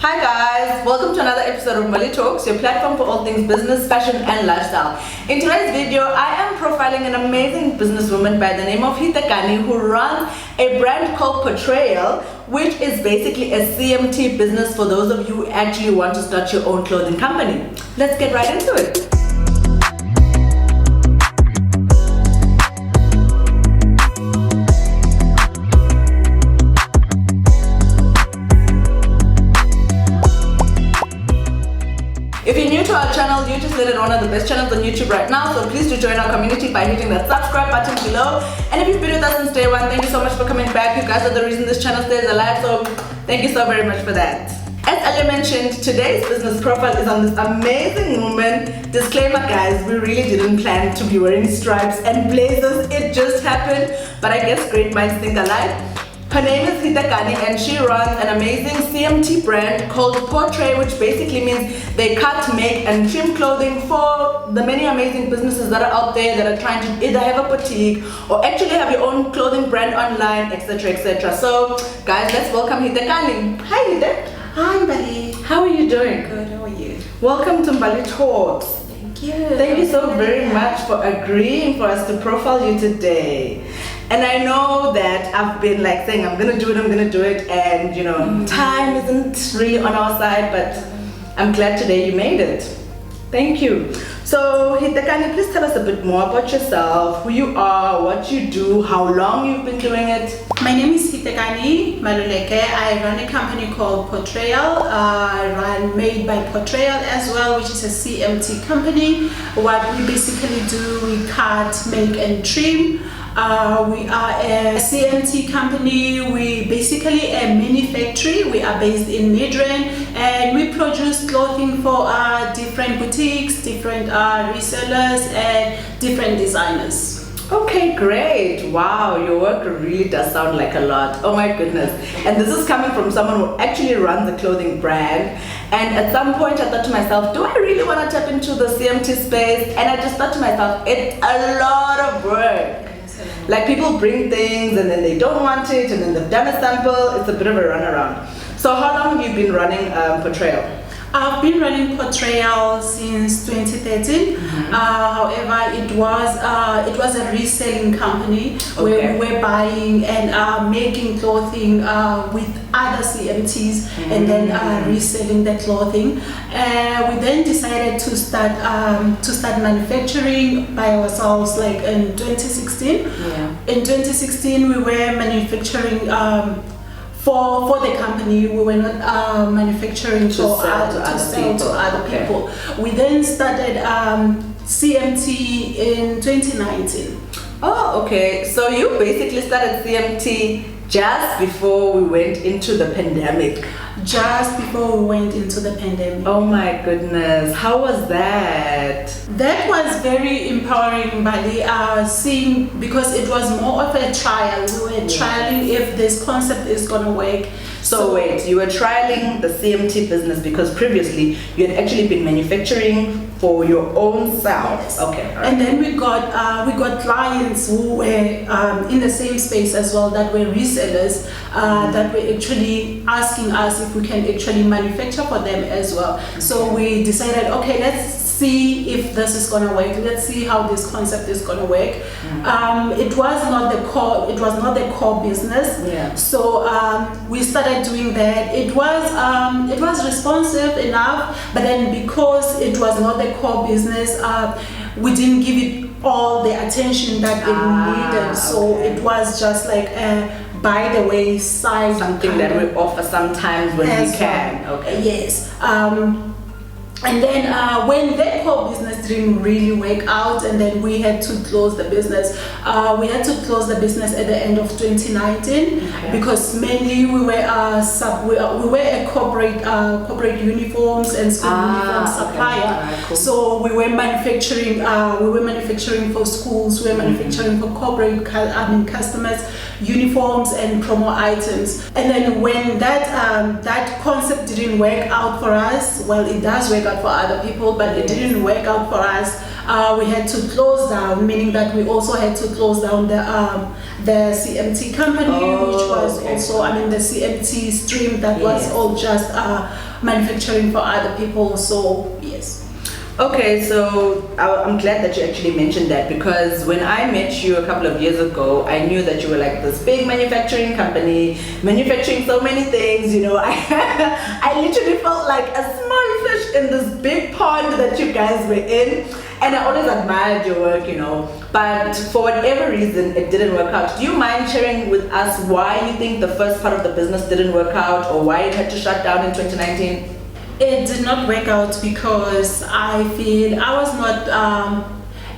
Hi guys, welcome to another episode of Mbali Talks, your platform for all things business, fashion and lifestyle. In today's video, I am profiling an amazing businesswoman by the name of Hitekani who runs a brand called Portrayal, which is basically a CMT business for those of you who actually want to start your own clothing company. Let's get right into it. If you're new to our channel, you just landed one of the best channels on YouTube right now, so please do join our community by hitting that subscribe button below. And if you've been with us since day one, thank you so much for coming back. You guys are the reason this channel stays alive, so thank you so very much for that. As earlier mentioned, today's business profile is on this amazing woman. Disclaimer guys, we really didn't plan to be wearing stripes and blazers, it just happened, but I guess great minds think alike. Her name is Hitekani and she runs an amazing CMT brand called Portray, which basically means they cut, make and trim clothing for the many amazing businesses that are out there that are trying to either have a boutique or actually have your own clothing brand online, etc, etc. So guys, let's welcome Hitekani. Hi Hite. Hi Mbali. How are you doing? Good, how are you? Welcome to Mbali Talks. Thank you. Thank you so very much for agreeing for us to profile you today. And I know that I've been like saying I'm gonna do it, and you know, time isn't really on our side, but I'm glad today you made it. Thank you. So Hitekani, please tell us a bit more about yourself, who you are, what you do, how long you've been doing it. My name is Hitekani Maluleke. I run a company called Portrayal. I run Made By Portrayal as well, which is a CMT company. What we basically do, we cut, make and trim. We are a CMT company. We basically a mini factory. We are based in Midrand and we produce clothing for different boutiques, different resellers and different designers. Okay, great. Wow, your work really does sound like a lot. Oh my goodness. And this is coming from someone who actually runs a clothing brand. And at some point I thought to myself, do I really want to tap into the CMT space? And I just thought to myself, it's a lot of work. Like people bring things and then they don't want it and then they've done a sample. It's a bit of a runaround. So how long have you been running Portrayal? I've been running Portrayal since 2013. However, it was a reselling company where we were buying and making clothing with other CMTs and then reselling the clothing. We then decided to start manufacturing by ourselves, like in 2016. In 2016, we were manufacturing. For the company, we were not manufacturing to sell to other people. We then started CMT in 2019. Oh, okay. So you basically started CMT just before we went into the pandemic. Just before we went into the pandemic. Oh my goodness, how was that? That was very empowering, Mbali, seeing, because it was more of a trial. We were trialing if this concept is going to work. So wait, you were trialing the CMT business because previously you had actually been manufacturing for your own self. Yes. Okay. Right. And then we got clients who were in the same space as well, that were resellers, that were actually asking us if we can actually manufacture for them as well. So we decided, okay, let's see if this is going to work. Let's see how this concept is going to work. It was not the core. It was not the core business. Yeah. So we started doing that. It was responsive enough, but then because it was not the core business, we didn't give it all the attention that it needed. So it was just like a by the way side, something that we offer sometimes when we can. Okay. Yes. And then when that core business didn't really work out, and then we had to close the business. We had to close the business at the end of 2019 because mainly we were a corporate uniforms and school uniform supplier. Cool. So we were manufacturing. For schools. We were manufacturing for corporate customers, uniforms and promo items. And then when that concept didn't work out for us, well, it does work out out for other people, but it didn't work out for us. We had to close down, meaning that we also had to close down the CMT company, which was also, the CMT stream that was all just manufacturing for other people. So yes. Okay, so I'm glad that you actually mentioned that, because when I met you a couple of years ago, I knew that you were like this big manufacturing company, manufacturing so many things, I literally felt like a small fish in this big pond that you guys were in, and I always admired your work, but for whatever reason, it didn't work out. Do you mind sharing with us why you think the first part of the business didn't work out, or why it had to shut down in 2019? It did not work out because I feel I was not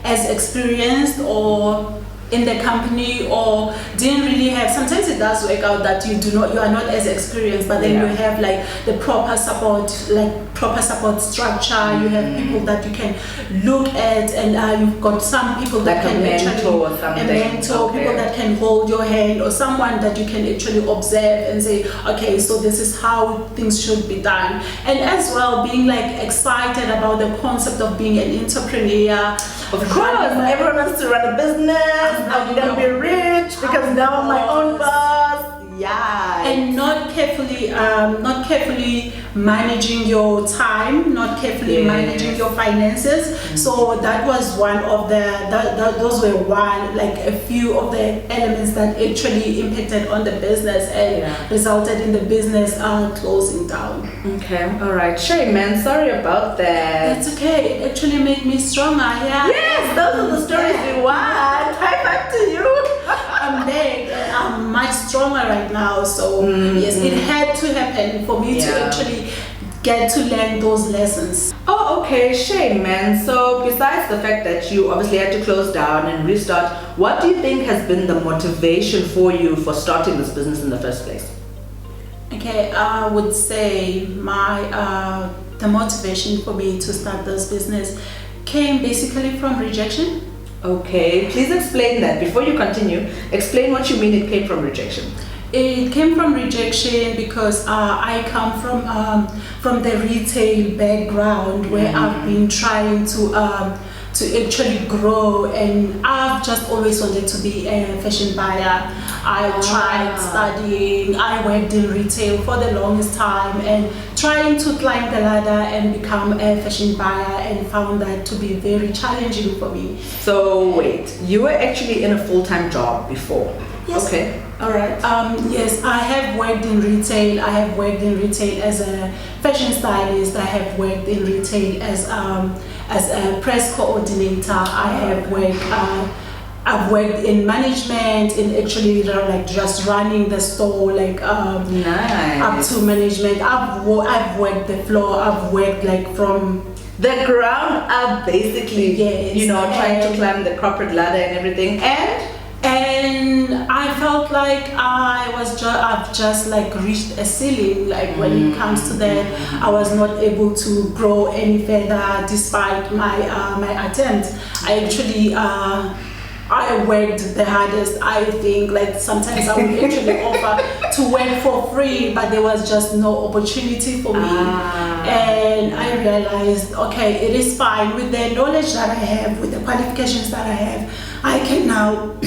as experienced or in the company, or didn't really have. Sometimes it does work out that you are not as experienced, but then you have like the proper support structure. You have people that you can look at, and you've got some people that like can mentor or something. People that can hold your hand, or someone that you can actually observe and say, okay, so this is how things should be done. And as well, being like excited about the concept of being an entrepreneur. Of course, everyone wants to run a business. I'm gonna be rich because now I'm my own boss. Yeah. And not carefully managing your time, not carefully managing your finances. So that was one of those were a few of the elements that actually impacted on the business and resulted in the business closing down. Okay, all right. Shame, man. Sorry about that. That's okay. It actually made me stronger. Yeah. Yes, those are the stories we want. High five to you. I'm big. I'm much stronger right now. So yes, it had to happen for me to actually get to learn those lessons. Oh, okay, shame, man. So besides the fact that you obviously had to close down and restart, what do you think has been the motivation for you for starting this business in the first place? Okay, I would say the motivation for me to start this business came basically from rejection. Okay, please explain that. Before you continue, explain what you mean it came from rejection. It came from rejection because I come from the retail background where I've been trying to actually grow, and I've just always wanted to be a fashion buyer. I tried studying, I worked in retail for the longest time and trying to climb the ladder and become a fashion buyer, and found that to be very challenging for me. So wait, you were actually in a full-time job before? Yes. Okay. All right. Yes, I have worked in retail. I have worked in retail as a fashion stylist. I have worked in retail as a press coordinator. I have worked. I've worked in management, in actually like just running the store, like nice. Up to management. I've worked the floor. I've worked like from the ground up, basically. Yes. Trying to climb the corporate ladder and everything, and I felt like I've just like reached a ceiling. Like when it comes to that, I was not able to grow any further despite my attempt. I actually I worked the hardest. I think like sometimes I would actually offer to work for free, but there was just no opportunity for me. And I realized, okay, it is fine with the knowledge that I have, with the qualifications that I have. I can now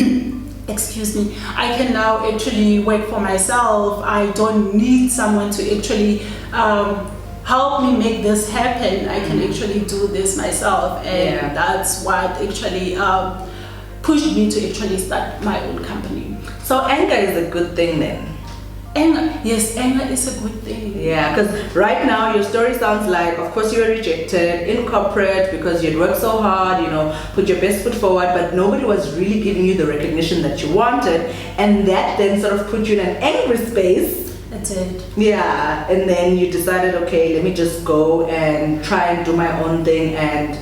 I can now actually work for myself. I don't need someone to actually help me make this happen. I can actually do this myself, and that's what actually pushed me to actually start my own company. So anger is a good thing then? Yes, anger is a good thing. Yeah, because right now your story sounds like, of course you were rejected in corporate because you'd worked so hard, put your best foot forward, but nobody was really giving you the recognition that you wanted, and that then sort of put you in an angry space. That's it. Yeah, and then you decided, okay, let me just go and try and do my own thing, and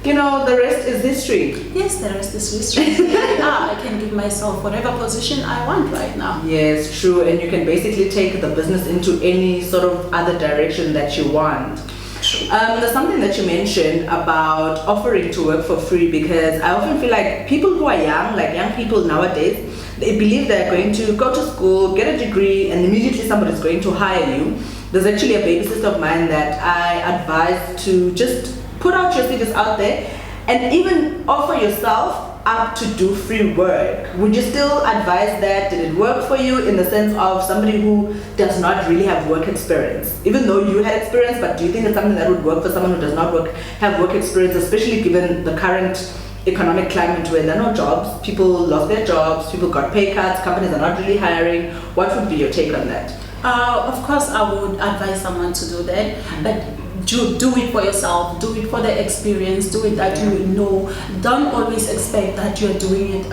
the rest is history. Yes, the rest is history. I can give myself whatever position I want right now. Yes, true. And you can basically take the business into any sort of other direction that you want. True. There's something that you mentioned about offering to work for free, because I often feel like people who are young, like young people nowadays, they believe they're going to go to school, get a degree, and immediately somebody's going to hire you. there's actually a baby sister of mine that I advise to just put out your CVs out there and even offer yourself up to do free work. Would you still advise that? Did it work for you in the sense of somebody who does not really have work experience? Even though you had experience, but do you think it's something that would work for someone who does not have work experience, especially given the current economic climate where there are no jobs, people lost their jobs, people got pay cuts, companies are not really hiring? What would be your take on that? Of course, I would advise someone to do that, but do it for yourself, do it for the experience, do it that you know. Don't always expect that you're doing it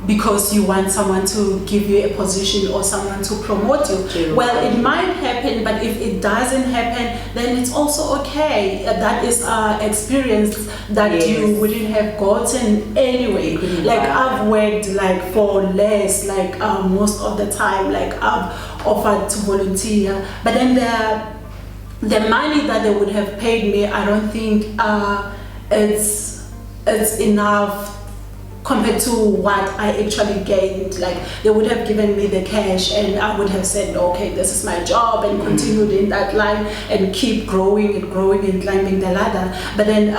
because you want someone to give you a position or someone to promote you. Well, it might happen, but if it doesn't happen, then it's also okay. That is experience that you wouldn't have gotten anyway. Like I've worked like for less, like most of the time, like I've offered to volunteer, but then the money that they would have paid me, I don't think it's enough compared to what I actually gained. Like they would have given me the cash and I would have said, okay, this is my job, and continued in that line and keep growing and climbing the ladder. But then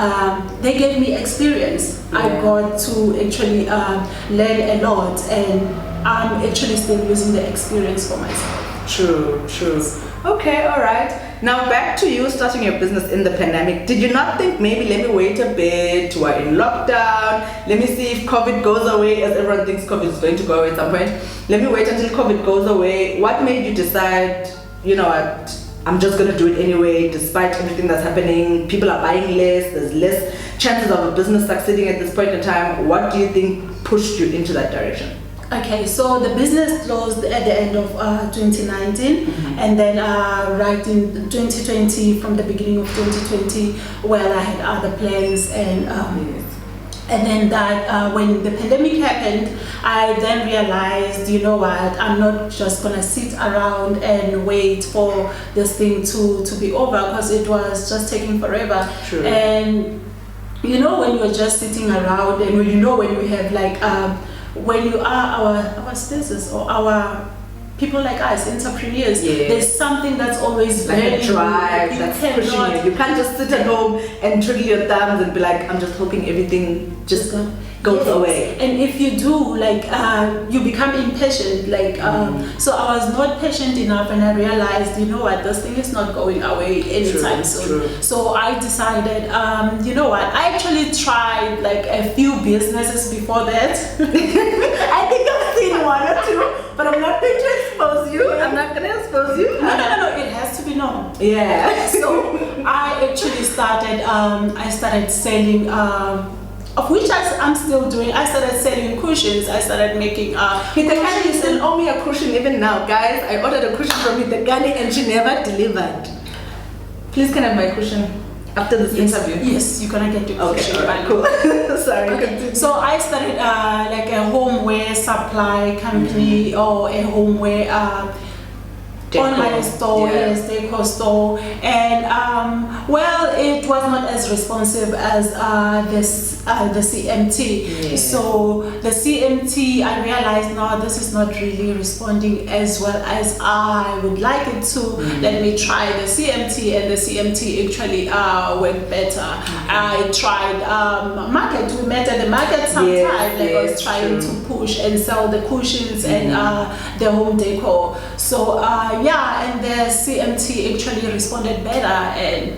they gave me experience. I got to actually learn a lot, and I'm actually still using the experience for myself. True. Okay, all right. Now back to you starting your business in the pandemic. Did you not think maybe let me wait a bit, we're in lockdown, let me see if COVID goes away, as everyone thinks COVID is going to go away at some point. Let me wait until COVID goes away. What made you decide, you know what, I'm just going to do it anyway, despite everything that's happening? People are buying less, there's less chances of a business succeeding at this point in time. What do you think pushed you into that direction? Okay, so the business closed at the end of 2019, and then right in 2020, from the beginning of 2020, well, I had other plans, and then that when the pandemic happened, I then realized, you know what, I'm not just gonna sit around and wait for this thing to be over, because it was just taking forever. True. And you know, when you're just sitting around, and when you have like when you are our spaces or our people like us, entrepreneurs, there's something that's always like a drive that's pushing you. You can't just sit at home and twiddle your thumbs and be like, I'm just hoping everything just goes away. And if you do, like you become impatient. Like so I was not patient enough, and I realized, you know what, this thing is not going away anytime soon. So I decided, you know what, I actually tried like a few businesses before that. I think I've seen one or two, but I'm not going to expose you. I'm not going to expose you. No, it has to be known. Yeah. So I actually started, I started selling, of which I'm still doing. I started selling cushions. I started making Hitekani, you still owe me a cushion even now, guys. I ordered a cushion from Hitekani and she never delivered. Please, can I have my cushion after this interview? Yes, you're gonna get your cushion. Okay, right, cool. Sorry. So I started like a homeware supply company, or a homeware online store, decor store, and well, it was not as responsive as the CMT. So the CMT, I realized, no, this is not really responding as well as I would like it to. Let me try the CMT, and the CMT actually went better. I tried market. We met at the market sometime. Like I was trying to push and sell the cushions and the home decor. So and the CMT actually responded better. And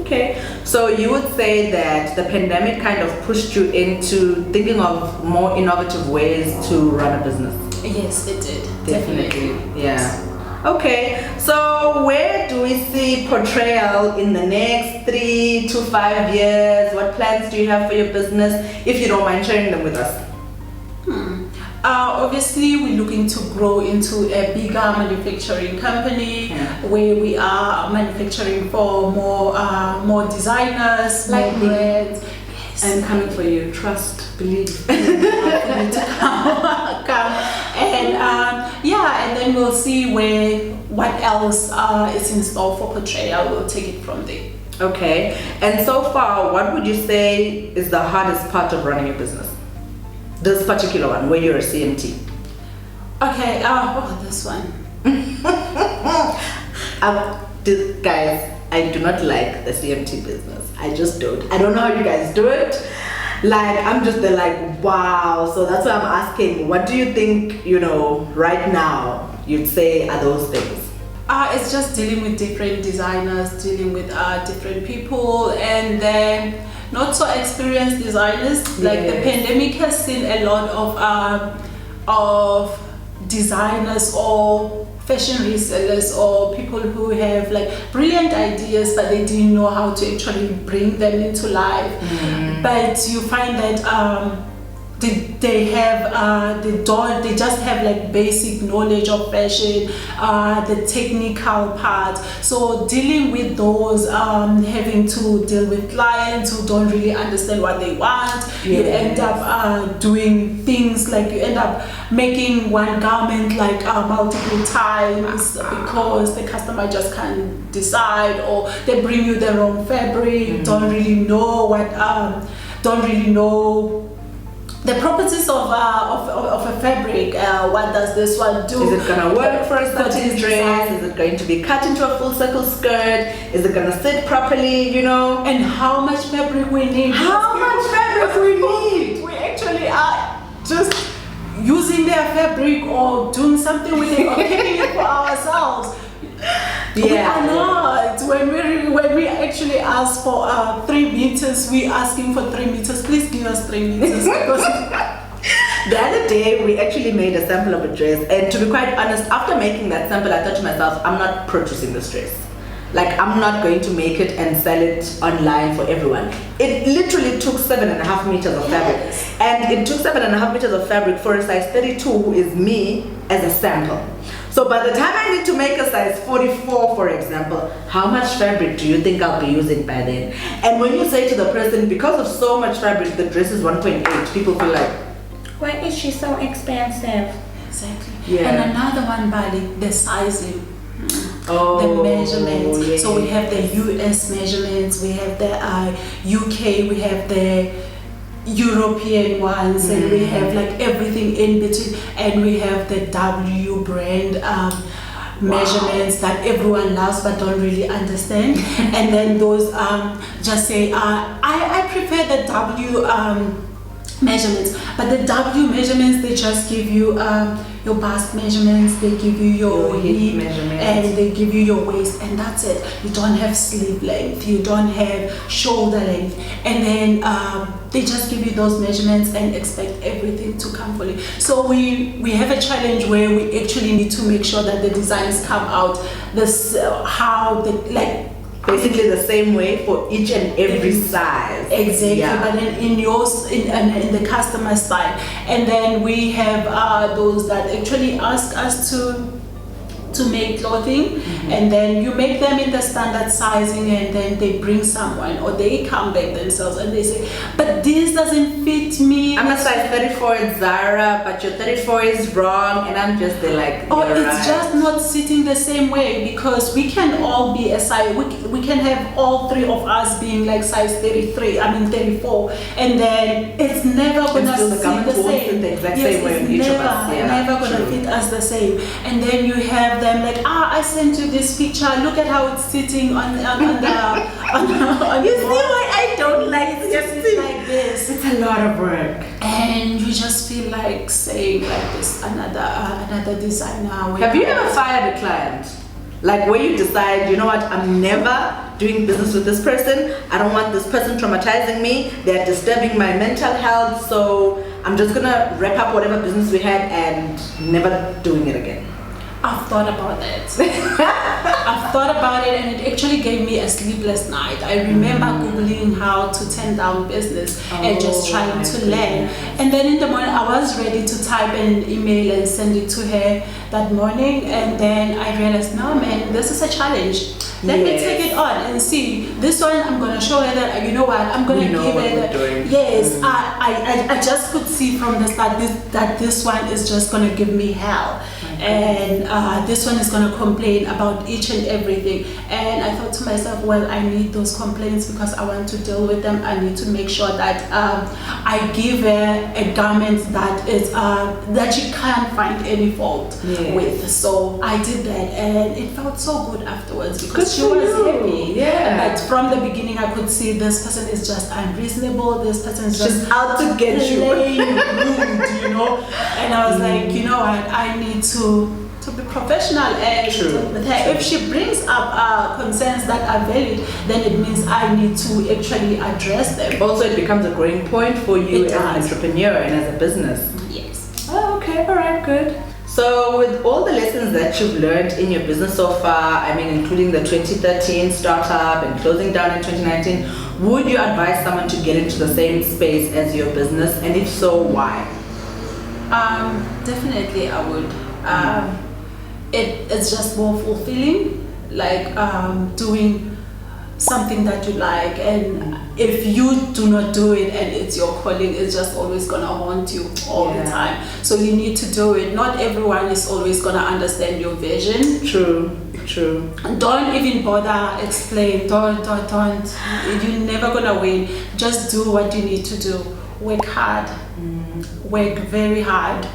okay, so you would say that the pandemic kind of pushed you into thinking of more innovative ways to run a business? Yes, it did. Definitely. Yeah. Okay, so where do we see Portrayal in the next 3 to 5 years? What plans do you have for your business, if you don't mind sharing them with us? Obviously, we're looking to grow into a bigger manufacturing company where we are manufacturing for more designers, like brands. Yes. I'm coming for you. Trust, believe. Come. And and then we'll see what else is in store for Portrayal. We'll take it from there. Okay. And so far, what would you say is the hardest part of running a business? This particular one, where you're a CMT. Okay, this one. Guys, I do not like the CMT business. I just don't. I don't know how you guys do it. Like, I'm just there like, wow. So that's why I'm asking, what do you think, right now you'd say are those things? It's just dealing with different designers, dealing with different people, and then not so experienced designers. Like the pandemic has seen a lot of designers or fashion resellers or people who have like brilliant ideas but they didn't know how to actually bring them into life. But you find that they just have like basic knowledge of fashion, the technical part. So dealing with those, having to deal with clients who don't really understand what they want, you end up doing things like you end up making one garment like multiple times because the customer just can't decide, or they bring you the wrong fabric, don't really know the properties of a fabric. What does this one do? Is it gonna work for a certain dress? Is it going to be cut into a full circle skirt? Is it gonna sit properly? And how much fabric we need? How much fabric we need? We actually are just using their fabric or doing something with it or keeping it for ourselves. We are not. When we actually ask for 3 meters, we asking for 3 meters. Please give us 3 meters. Because the other day we actually made a sample of a dress, and to be quite honest, after making that sample, I thought to myself, I'm not producing this dress. Like, I'm not going to make it and sell it online for everyone. It literally took 7.5 meters of fabric, and it took 7.5 meters of fabric for a size 32, who is me, as a sample. So by the time I need to make a size 44, for example, how much fabric do you think I'll be using by then? And when you say to the person, because of so much fabric, the dress is 1.8, people feel like, why is she so expensive? Exactly. Yeah. And another one, Mbali, the sizing. Oh, the measurements. yes. So we have the US measurements, we have the UK, we have the European ones, and we have like everything in between, and we have the W brand measurements that everyone loves but don't really understand. And then those just say I prefer the W measurements, but the W measurements, they just give you your bust measurements, they give you your hip measurements, and they give you your waist, and that's it. You don't have sleeve length, you don't have shoulder length, and then they just give you those measurements and expect everything to come fully. So we have a challenge where we actually need to make sure that the designs come out this basically the same way for each and every size. Exactly, but then in the customer side, and then we have those that actually ask us to make clothing, and then you make them in the standard sizing, and then they bring someone or they come back themselves and they say, but this doesn't fit me. I'm a size 34 at Zara, but your 34 is wrong, and I'm just there like, or it's just not sitting the same way, because we can all be a size, we can have all 3 of us being like size 34, and then it's never gonna sit the same. The exact same way on each of us. Never gonna fit us the same. And then you have them like, I sent you this picture, look at how it's sitting on you see why I don't like it? Just like this. It's a lot of work, and you just feel like saying like this another designer. Have you ever fired a client? Like, where you decide, you know what, I'm never doing business with this person, I don't want this person traumatizing me, they're disturbing my mental health, so I'm just gonna wrap up whatever business we had and never doing it again? I've thought about it. I've thought about it, and it actually gave me a sleepless night. I remember Googling how to turn down business and just trying to learn. And then in the morning, I was ready to type an email and send it to her that morning. And then I realized, no man, this is a challenge. Let me take it on and see. This one, I'm going to show her that, you know what, I'm going to give her that. Yes, I just could see from the start that this one is just going to give me hell. and this one is going to complain about each and everything. And I thought to myself, well, I need those complaints because I want to deal with them. I need to make sure that I give her a garment that is that she can't find any fault with. So I did that, and it felt so good afterwards because she was happy. But from the beginning, I could see this person is just unreasonable. This person is just out to get you. Rude, you know. And I was like, you know what? I need to be professional and deal with her. If she brings up concerns that are valid, then it means I need to actually address them. Also, it becomes a growing point for you as an entrepreneur and as a business. Yes. Oh, okay. All right. Good. So with all the lessons that you've learned in your business so far, I mean, including the 2013 startup and closing down in 2019, would you advise someone to get into the same space as your business? And if so, why? Definitely I would. It's just more fulfilling, like doing something that you like, and if you do not do it and it's your calling, it's just always gonna haunt you all the time. So you need to do it. Not everyone is always gonna understand your vision. True. Don't even bother explain. Don't. You're never gonna win. Just do what you need to do. Work hard. Work very hard.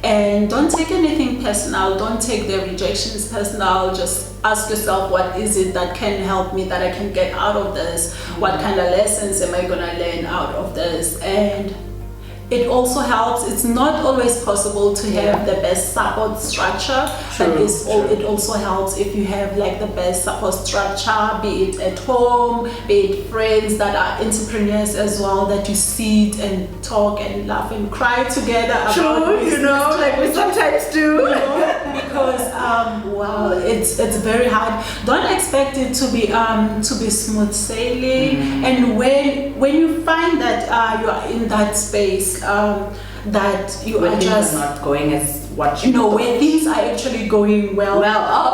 And don't take anything personal. Don't take the rejections personal. Just ask yourself, what is it that can help me, that I can get out of this? What kind of lessons am I going to learn out of this? And it also helps. It's not always possible to have the best support structure, but it also helps if you have like the best support structure, be it at home, be it friends that are entrepreneurs as well, that you sit and talk and laugh and cry together about you know, like we sometimes do. You know, because well, it's very hard. Don't expect it to be smooth sailing. And when you find that you are in that space, that you when are just not going as what you know, where things are actually going well,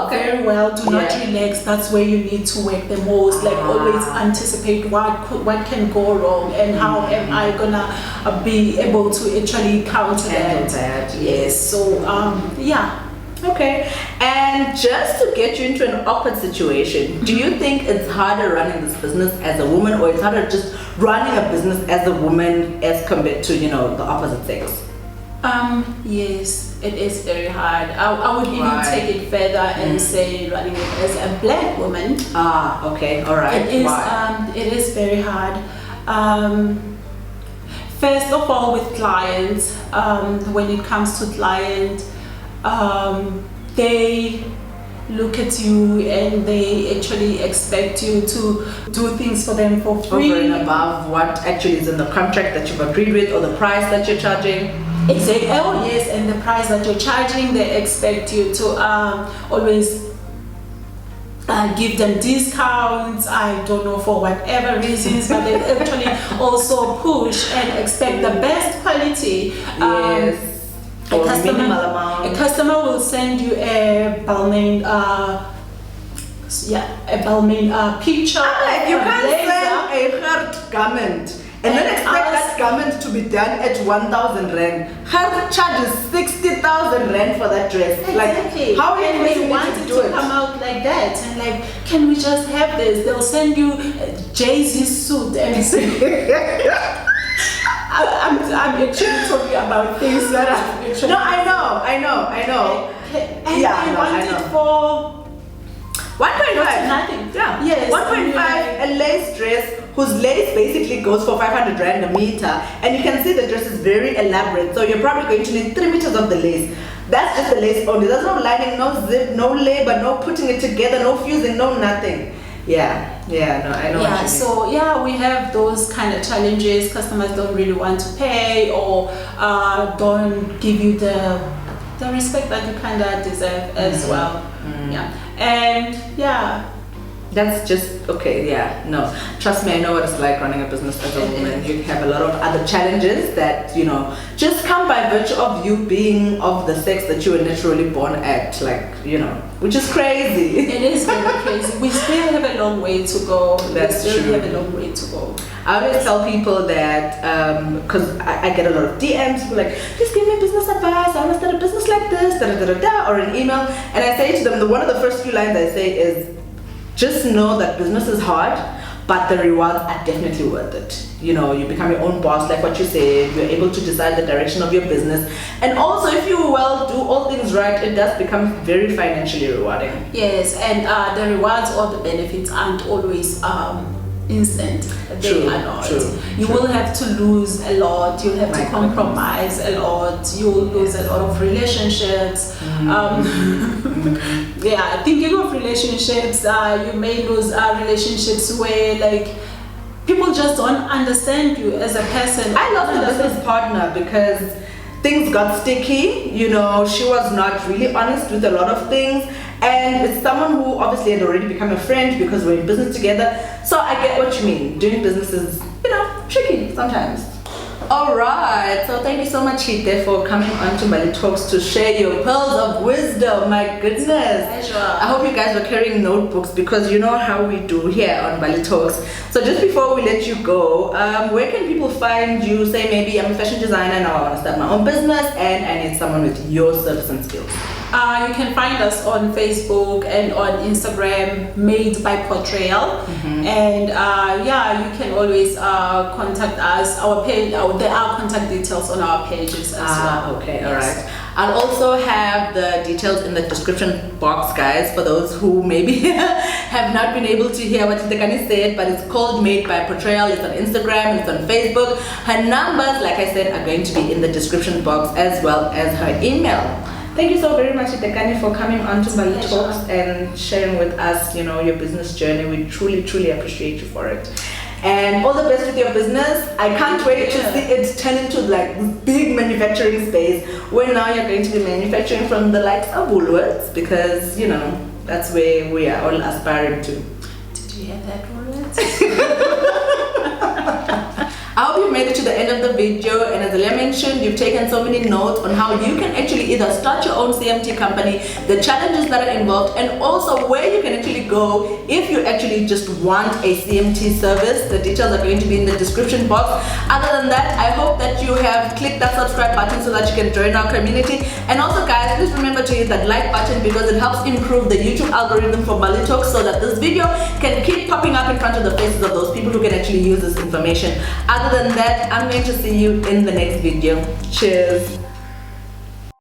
very well, do not relax. That's where you need to work the most. Like always anticipate what can go wrong, and how am I gonna be able to actually counter that. Yes. So Okay, and just to get you into an awkward situation, do you think it's harder running this business as a woman, or it's harder just running a business as a woman as compared to, you know, the opposite sex? Yes, it is very hard. I would even take it further and say running it as a black woman. Okay, all right. It is very hard. First of all, with clients, when it comes to clients, they look at you and they actually expect you to do things for them for free. Over and above what actually is in the contract that you've agreed with, or the price that you're charging. Exactly. Oh yes, and the price that you're charging, they expect you to always give them discounts. I don't know for whatever reasons, but they actually also push and expect the best quality. Yes. A customer will send you a Balmain picture. You can't send a hard garment and then expect that garment to be done at 1,000 rand. Hard charges 60,000 rand for that dress. Exactly. Like, how and they want it to come out like that, and like, can we just have this? They'll send you Jay-Z's suit and say. I'm actually talking about things that I've actually... No, I know. And I want it for 1.5. Nothing. Yeah. Yes. 1.5, a lace dress whose lace basically goes for 500 rand a meter, and you can see the dress is very elaborate. So you're probably going to need 3 meters of the lace. That's just the lace only. There's no lining, no zip, no labor, no putting it together, no fusing, no nothing. I know what you mean. So we have those kind of challenges. Customers don't really want to pay, or don't give you the respect that you kind of deserve as well. That's just no, trust me, I know what it's like running a business as a woman. You have a lot of other challenges that, you know, just come by virtue of you being of the sex that you were naturally born at, like, you know, which is crazy. It is very crazy. We still have a a long way to go. That's we still true. have a long way to go. I always tell people that, because I get a lot of DMs, people like, please give me business advice, I want to start a business like this, or an email. And I say to them, one of the first few lines I say is, just know that business is hard, but the rewards are definitely worth it. You know, you become your own boss, like what you said, you're able to decide the direction of your business. And also, if you do all things right, it does become very financially rewarding. Yes, and the rewards or the benefits aren't always instant. They are not. You will have to lose a lot. You'll have to compromise a lot. You'll lose a lot of relationships. Yeah, thinking of relationships, you may lose relationships where like people just don't understand you as a person. I lost a business partner because things got sticky. You know, she was not really honest with a lot of things. And it's someone who obviously had already become a friend because we're in business together. So I get what you mean. Doing business is, you know, tricky sometimes. Alright, so thank you so much, Hite, for coming on to Mbali Talks to share your pearls of wisdom. My goodness. Pleasure. I hope you guys were carrying notebooks because you know how we do here on Mbali Talks. So just before we let you go, where can people find you? Say maybe I'm a fashion designer, now I want to start my own business and I need someone with your service and skills. You can find us on Facebook and on Instagram, Made by Portrayal. And yeah, you can always contact us. Our page, there are contact details on our pages as well. Okay, Yes. alright. I'll also have the details in the description box, guys, for those who maybe have not been able to hear what Hitekani said, but it's called Made by Portrayal. It's on Instagram, it's on Facebook. Her numbers, like I said, are going to be in the description box as well as her email. Thank you so very much, Hitekani, for coming on to Mbali Talks and sharing with us, you know, your business journey. We truly, truly appreciate you for it. And all the best with your business. I can't wait to see it turn into like this big manufacturing space where now you're going to be manufacturing from the likes of Woolworths because, you know, that's where we are all aspiring to. Did you hear that, Woolworths? I hope you've made it to the end of the video, and as Alia mentioned, you've taken so many notes on how you can actually either start your own CMT company, the challenges that are involved, and also where you can actually go if you actually just want a CMT service. The details are going to be in the description box. Other than that, I hope that you have clicked that subscribe button so that you can join our community. And also guys, please remember to hit that like button because it helps improve the YouTube algorithm for Mbali Talks so that this video can keep popping up in front of the faces of those people who can actually use this information. Other than that, I'm going to see you in the next video. Cheers.